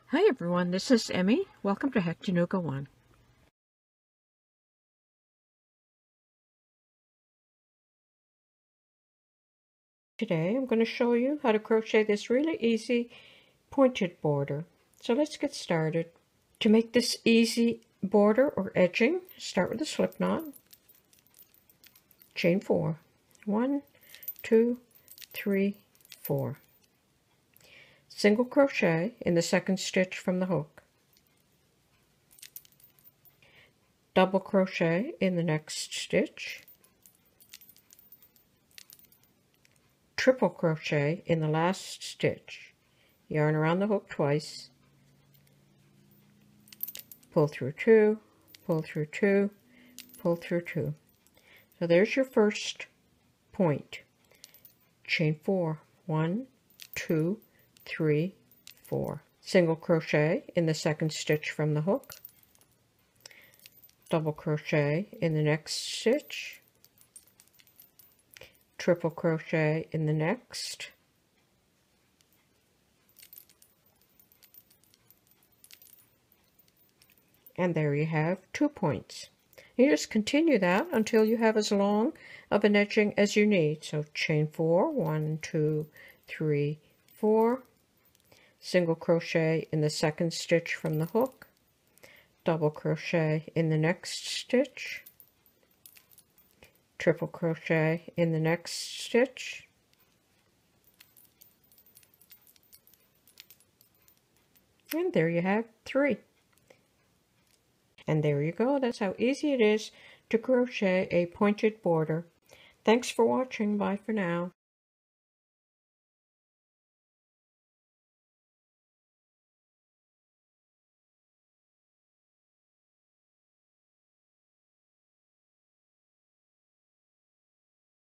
Hi everyone, this is Emmy. Welcome to HECTANOOGA 1. Today I'm going to show you how to crochet this really easy pointed border. So let's get started. To make this easy border or edging, start with a slip knot. Chain 4. 1, 2, 3, 4. Single crochet in the second stitch from the hook. Double crochet in the next stitch. Triple crochet in the last stitch. Yarn around the hook twice. Pull through 2, pull through 2, pull through 2. So there's your first point. Chain 4. 1, 2, 3, 4. Single crochet in the second stitch from the hook. Double crochet in the next stitch. Triple crochet in the next. And there you have 2 points. You just continue that until you have as long of an edging as you need. So chain 4, 1, 2, 3, 4. Single crochet in the second stitch from the hook. Double crochet in the next stitch. Triple crochet in the next stitch. And there you have 3. And there you go. That's how easy it is to crochet a pointed border. Thanks for watching. Bye for now.